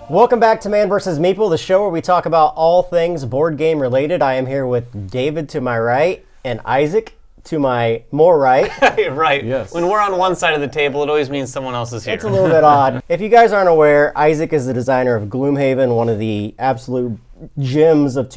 Welcome back to Man vs. Meeple, the show where we talk about all things board game related. I am here with David to my right and Isaac to my more right. Right. Yes. When we're on one side of the table, it always means someone else is here. It's a little bit odd. If you guys aren't aware, Isaac is the designer of Gloomhaven, one of the absolute gems of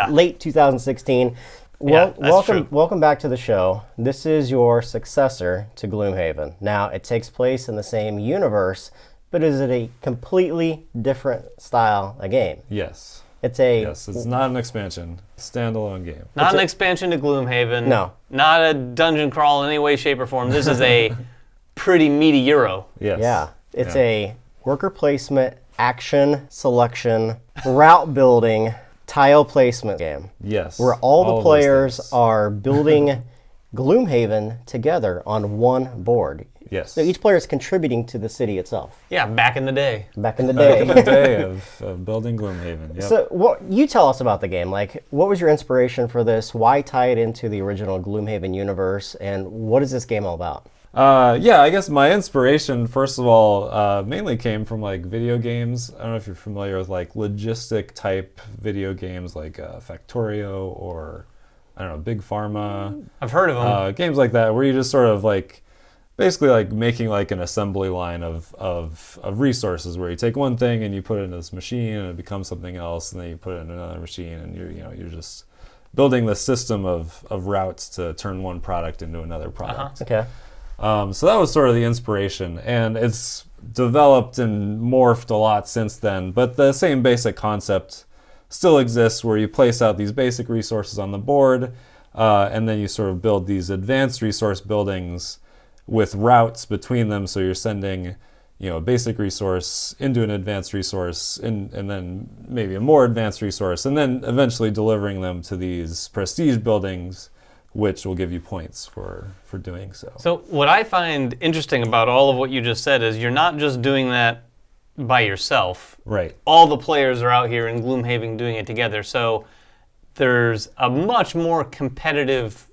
late 2016. Welcome back to the show. This is your successor to Gloomhaven. Now, it takes place in the same universe, but is it a completely different style of game? Yes. It's not an expansion. Standalone game. Not an expansion to Gloomhaven. No. Not a dungeon crawl in any way, shape, or form. This is a pretty meaty Euro. Yes. Yeah. It's a worker placement, action selection, route building, tile placement game. Yes. Where all the players are building Gloomhaven together on one board. Yes. So each player is contributing to the city itself. Yeah, back in the day. Back in the day. Back in the day of building Gloomhaven. Yep. So you tell us about the game. Like, what was your inspiration for this? Why tie it into the original Gloomhaven universe? And what is this game all about? I guess my inspiration, first of all, mainly came from like video games. I don't know if you're familiar with like logistic type video games like Factorio or, I don't know, Big Pharma. I've heard of them. Games like that where you just sort of like basically like making like an assembly line of resources where you take one thing and you put it into this machine and it becomes something else, and then you put it in another machine, and you're just building the system of routes to turn one product into another product. Okay. So that was sort of the inspiration, and it's developed and morphed a lot since then, but the same basic concept still exists where you place out these basic resources on the board, and then you sort of build these advanced resource buildings with routes between them, so you're sending a basic resource into an advanced resource and then maybe a more advanced resource, and then eventually delivering them to these prestige buildings, which will give you points for doing so. So what I find interesting about all of what you just said is you're not just doing that by yourself. Right. All the players are out here in Gloomhaven doing it together. So there's a much more competitive,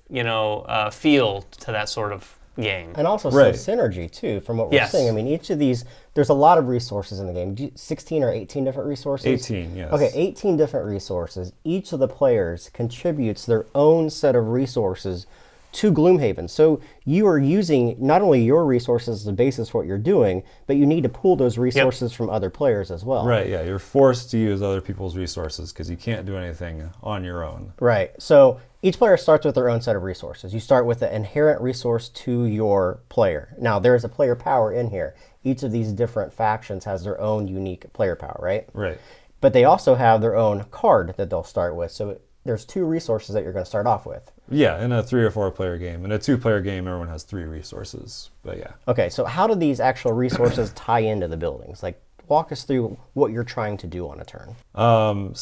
feel to that sort of game. And also some synergy, too, from what we're seeing. I mean, each of these, there's a lot of resources in the game. 16 or 18 different resources? 18, yes. Okay, 18 different resources. Each of the players contributes their own set of resources to Gloomhaven. So you are using not only your resources as the basis for what you're doing, but you need to pool those resources from other players as well. Right, yeah. You're forced to use other people's resources because you can't do anything on your own. Right. So each player starts with their own set of resources. You start with the inherent resource to your player. Now, there's a player power in here. Each of these different factions has their own unique player power, right? Right. But they also have their own card that they'll start with. So there's two resources that you're going to start off with. Yeah, in a 3 or 4 player game. In a 2-player game, everyone has 3 resources, but yeah. Okay, so how do these actual resources tie into the buildings? Like, walk us through what you're trying to do on a turn. On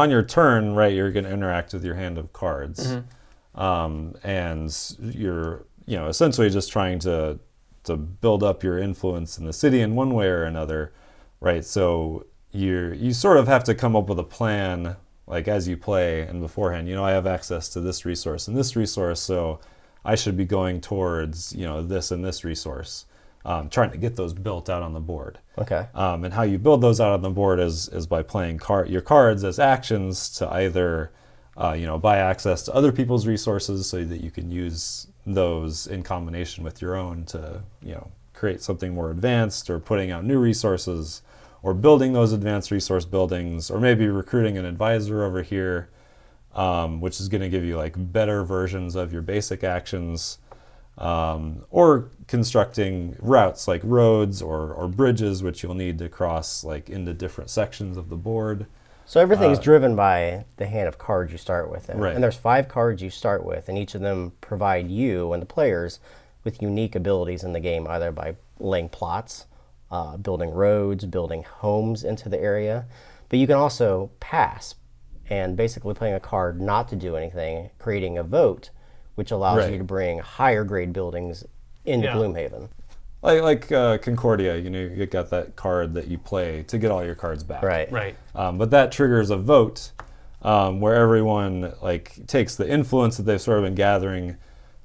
your turn, right, you're going to interact with your hand of cards. Mm-hmm. And you're, essentially just trying to build up your influence in the city in one way or another, right? So you sort of have to come up with a plan, like as you play and beforehand. I have access to this resource and this resource, so I should be going towards, this and this resource. Trying to get those built out on the board. Okay. And how you build those out on the board is by playing your cards as actions to either, buy access to other people's resources so that you can use those in combination with your own to, create something more advanced, or putting out new resources, or building those advanced resource buildings, or maybe recruiting an advisor over here, which is going to give you like better versions of your basic actions. Or constructing routes like roads or bridges, which you'll need to cross like into different sections of the board. So everything's driven by the hand of cards you start with. Right. And there's 5 cards you start with, and each of them provide you and the players with unique abilities in the game, either by laying plots, building roads, building homes into the area. But you can also pass, and basically playing a card not to do anything, creating a vote, which allows you to bring higher grade buildings into Gloomhaven. Like Concordia, you got that card that you play to get all your cards back. Right. But that triggers a vote where everyone like takes the influence that they've sort of been gathering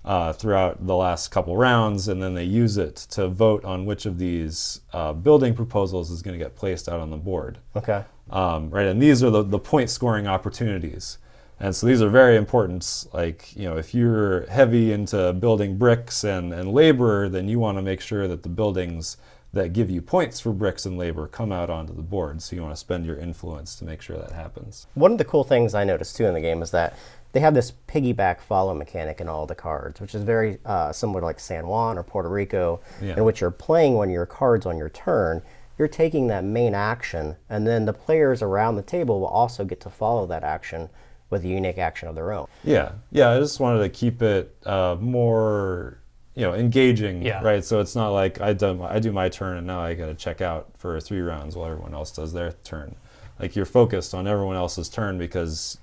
throughout the last couple rounds, and then they use it to vote on which of these building proposals is going to get placed out on the board. Okay. Right, and these are the point scoring opportunities. And so these are very important. Like, if you're heavy into building bricks and labor, then you want to make sure that the buildings that give you points for bricks and labor come out onto the board. So you want to spend your influence to make sure that happens. One of the cool things I noticed too in the game is that they have this piggyback follow mechanic in all the cards, which is very similar to like San Juan or Puerto Rico, in which you're playing when your card's on your turn. You're taking that main action, and then the players around the table will also get to follow that action with a unique action of their own. Yeah. I just wanted to keep it more, engaging, right? So it's not like I do my turn and now I got to check out for 3 rounds while everyone else does their turn. Like, you're focused on everyone else's turn because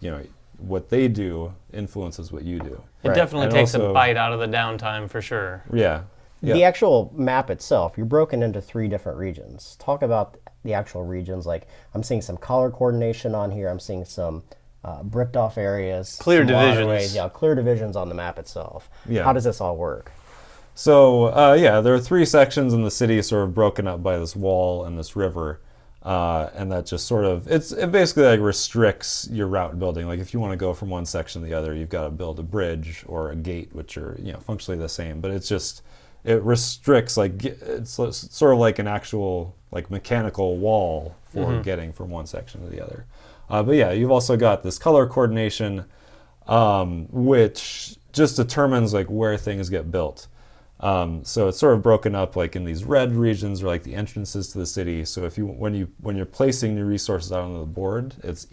what they do influences what you do. It definitely takes a bite out of the downtime for sure. Yeah. The actual map itself, you're broken into 3 different regions. Talk about the actual regions. Like, I'm seeing some color coordination on here. I'm seeing some bricked off areas. Clear divisions. Waterways. Yeah, clear divisions on the map itself. Yeah. How does this all work? So, there are 3 sections in the city sort of broken up by this wall and this river. And that just sort of, it basically like restricts your route building. Like, if you want to go from one section to the other, you've got to build a bridge or a gate, which are, functionally the same. But it's just, it restricts, like, it's sort of like an actual, like, mechanical wall for getting from one section to the other. But yeah, you've also got this color coordination, which just determines, like, where things get built. So it's sort of broken up like in these red regions are like the entrances to the city. So when you're placing new resources out on the board, it's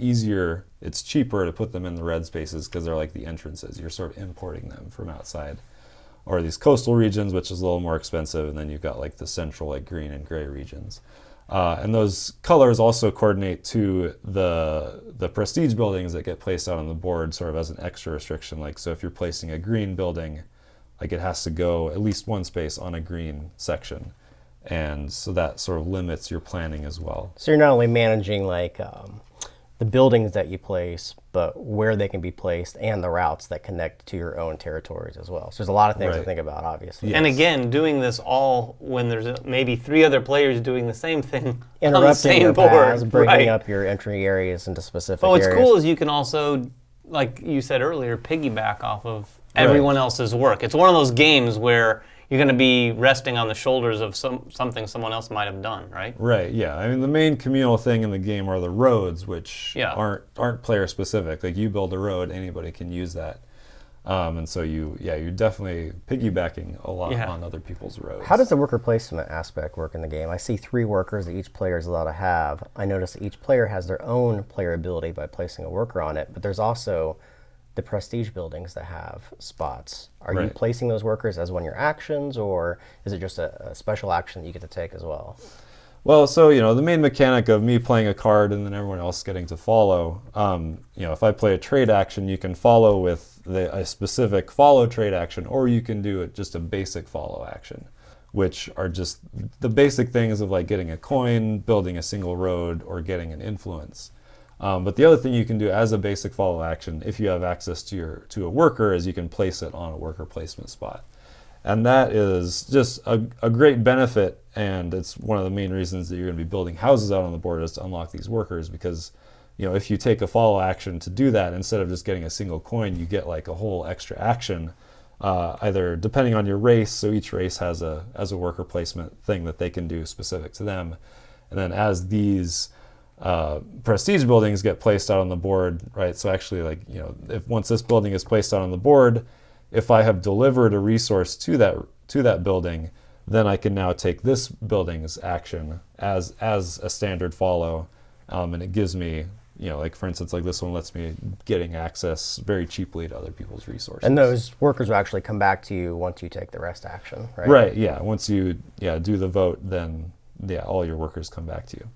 cheaper to put them in the red spaces because they're like the entrances. You're sort of importing them from outside. Or these coastal regions, which is a little more expensive, and then you've got like the central like green and gray regions. And those colors also coordinate to the prestige buildings that get placed out on the board sort of as an extra restriction. Like, so if you're placing a green building, like, it has to go at least one space on a green section. And so that sort of limits your planning as well. So you're not only managing like the buildings that you place, but where they can be placed and the routes that connect to your own territories as well. So there's a lot of things to think about, obviously. Yes. And again, doing this all when there's maybe 3 other players doing the same thing interrupting on the same your board. Paths, breaking up your entry areas into specific areas. What's cool is you can also, like you said earlier, piggyback off of everyone else's work. It's one of those games where you're going to be resting on the shoulders of something someone else might have done, right? Right, yeah. I mean, the main communal thing in the game are the roads, which aren't player specific. Like, you build a road, anybody can use that. And so you're definitely piggybacking a lot on other people's roads. How does the worker placement aspect work in the game? I see 3 workers that each player is allowed to have. I notice that each player has their own player ability by placing a worker on it, but there's also the prestige buildings that have spots. Are you placing those workers as one of your actions, or is it just a special action that you get to take as well? Well, so, the main mechanic of me playing a card and then everyone else getting to follow, if I play a trade action, you can follow with a specific follow trade action, or you can do it just a basic follow action, which are just the basic things of like getting a coin, building a single road, or getting an influence. But the other thing you can do as a basic follow action, if you have access to a worker, is you can place it on a worker placement spot. And that is just a great benefit, and it's one of the main reasons that you're going to be building houses out on the board is to unlock these workers, because if you take a follow action to do that, instead of just getting a single coin, you get like a whole extra action, either depending on your race. So each race has a worker placement thing that they can do specific to them. And then as these prestige buildings get placed out on the board, right? So actually, like, if once this building is placed out on the board, if I have delivered a resource to that building, then I can now take this building's action as a standard follow, and it gives me, like, for instance, like this one lets me getting access very cheaply to other people's resources. And those workers will actually come back to you once you take the rest action, right? Right. Yeah. Once you do the vote, then all your workers come back to you.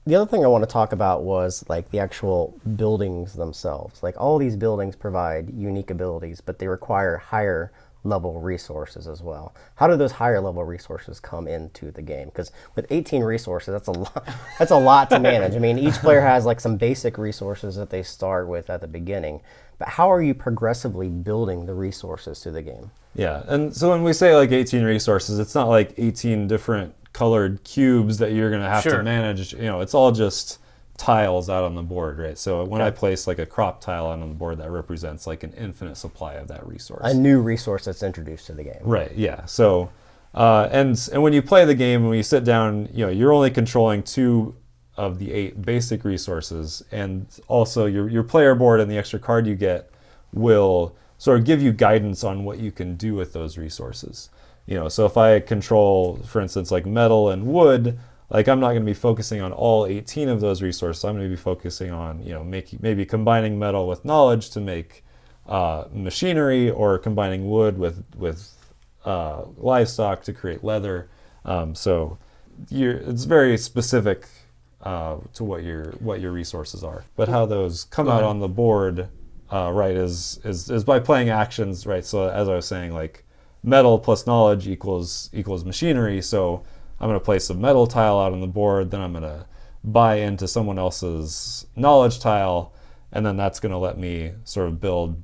The other thing I want to talk about was like the actual buildings themselves. Like, all these buildings provide unique abilities, but they require higher level resources as well. How do those higher level resources come into the game? Because with 18 resources, that's a lot. That's a lot to manage. I mean, each player has like some basic resources that they start with at the beginning. But how are you progressively building the resources to the game? Yeah, and so when we say like 18 resources, it's not like 18 different colored cubes that you're going to have Sure. to manage. It's all just tiles out on the board, right? So when I place like a crop tile out on the board, that represents like an infinite supply of that resource. A new resource that's introduced to the game. Right. Yeah. So, and when you play the game, when you sit down, you're only controlling 2 of the 8 basic resources, and also your player board and the extra card you get will sort of give you guidance on what you can do with those resources. So if I control, for instance, like metal and wood, like I'm not going to be focusing on all 18 of those resources. I'm going to be focusing on, maybe combining metal with knowledge to make machinery, or combining wood with livestock to create leather. So it's very specific to what your resources are. But how those come out on the board, right, is by playing actions, right? So as I was saying, like metal plus knowledge equals machinery. So I'm going to place a metal tile out on the board, then I'm going to buy into someone else's knowledge tile, and then that's going to let me sort of build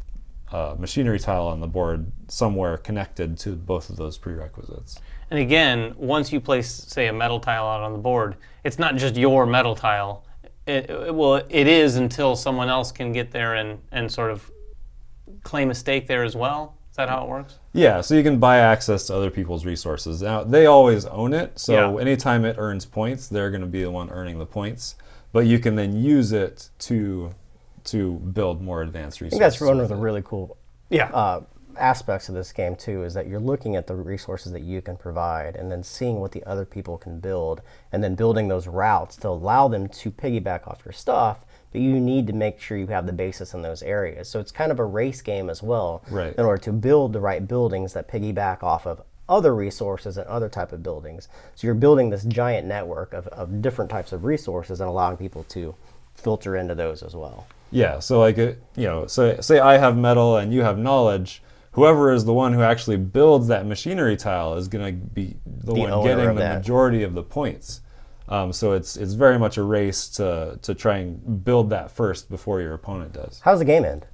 a machinery tile on the board somewhere connected to both of those prerequisites. And again, once you place, say, a metal tile out on the board, it's not just your metal tile. It is until someone else can get there and sort of claim a stake there as well. Is that how it works? Yeah, so you can buy access to other people's resources. Now, they always own it, so anytime it earns points, they're going to be the one earning the points. But you can then use it to build more advanced resources. I think that's one of the really cool Yeah. aspects of this game too, is that you're looking at the resources that you can provide and then seeing what the other people can build, and then building those routes to allow them to piggyback off your stuff, but you need to make sure you have the basis in those areas. So it's kind of a race game as well, right, in order to build the right buildings that piggyback off of other resources and other type of buildings. So you're building this giant network of different types of resources and allowing people to filter into those as well. Yeah, so like, so say I have metal and you have knowledge, whoever is the one who actually builds that machinery tile is going to be the one getting the majority of the points. So it's very much a race to try and build that first before your opponent does. How's the game end?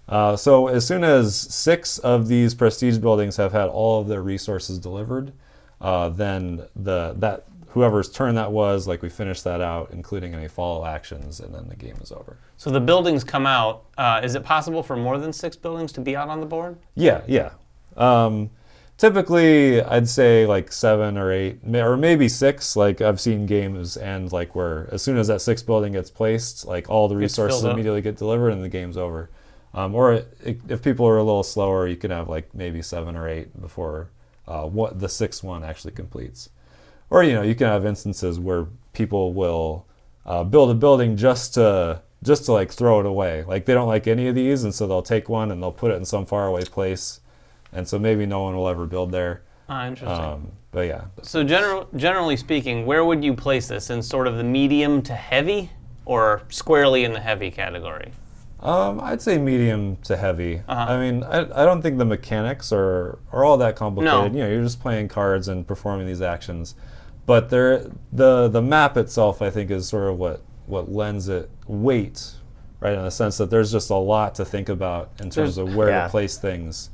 So as soon as 6 of these prestige buildings have had all of their resources delivered, then that whoever's turn that was, like, we finish that out, including any follow actions, and then the game is over. So the buildings come out. Is it possible for more than 6 buildings to be out on the board? Yeah. Typically, I'd say like 7 or 8, or maybe 6. Like, I've seen games end like where as soon as that 6th building gets placed, like all the resources immediately get delivered and the game's over. Or if people are a little slower, you can have like maybe 7 or 8 before what the 6th one actually completes. Or you can have instances where people will build a building just to like throw it away. Like, they don't like any of these, and so they'll take one and they'll put it in some faraway place. And so maybe no one will ever build there. Interesting. But yeah. So generally speaking, where would you place this? In sort of the medium to heavy, or squarely in the heavy category? I'd say medium to heavy. I mean, I don't think the mechanics are all that complicated. No. You're just playing cards and performing these actions. But the map itself, I think, is sort of what lends it weight, right? In the sense that there's just a lot to think about in terms of where to place things.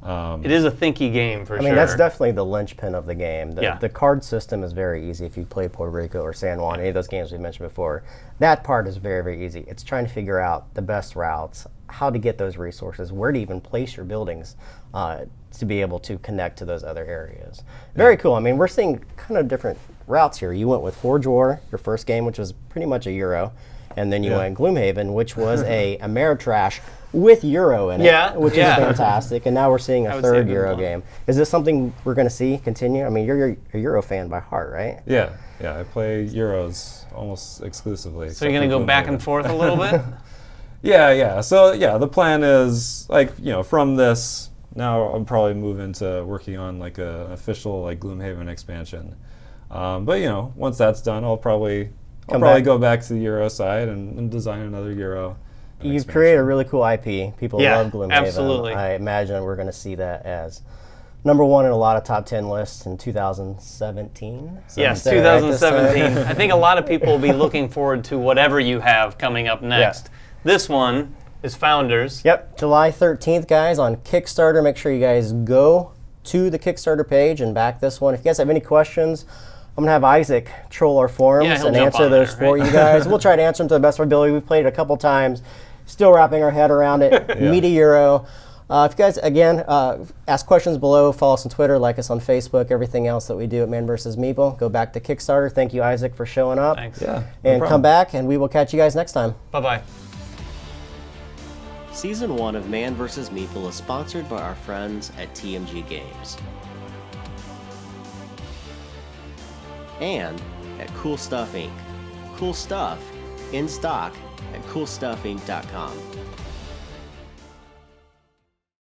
It is a thinky game for sure. I mean, that's definitely the linchpin of the game. Yeah. The card system is very easy if you play Puerto Rico or San Juan, any of those games we mentioned before. That part is very, very easy. It's trying to figure out the best routes, how to get those resources, where to even place your buildings to be able to connect to those other areas. Very cool. I mean, we're seeing kind of different routes here. You went with Forge War, your first game, which was pretty much a Euro. And then you went Gloomhaven, which was a Ameritrash with Euro in it, which is fantastic. And now we're seeing a third Euro game. Is this something we're going to see continue? I mean, you're a Euro fan by heart, right? Yeah, I play Euros almost exclusively. So you're going to go back and forth a little bit? Yeah. So the plan is, like, from this, now I'll probably move into working on like an official like Gloomhaven expansion. But once that's done, I'll probably go back to the Euro side and design another Euro. You've created a really cool IP. People love Gloomhaven. Absolutely. I imagine we're going to see that as #1 in a lot of top 10 lists in 2017. Yes, 2017. I think a lot of people will be looking forward to whatever you have coming up next. This one is Founders. Yep, July 13th, guys, on Kickstarter. Make sure you guys go to the Kickstarter page and back this one. If you guys have any questions, I'm going to have Isaac troll our forums Yeah, he'll and jump answer on those there, for right? you guys. We'll try to answer them to the best of our ability. We've played it a couple times, still wrapping our head around it. Meet a Euro. If you guys, again, ask questions below, follow us on Twitter, like us on Facebook, everything else that we do at Man vs. Meeple. Go back to Kickstarter. Thank you, Isaac, for showing up. Thanks. Yeah. And come back, and we will catch you guys next time. Bye-bye. Season 1 of Man vs. Meeple is sponsored by our friends at TMG Games. And at Cool Stuff Inc. Cool stuff in stock at coolstuffinc.com.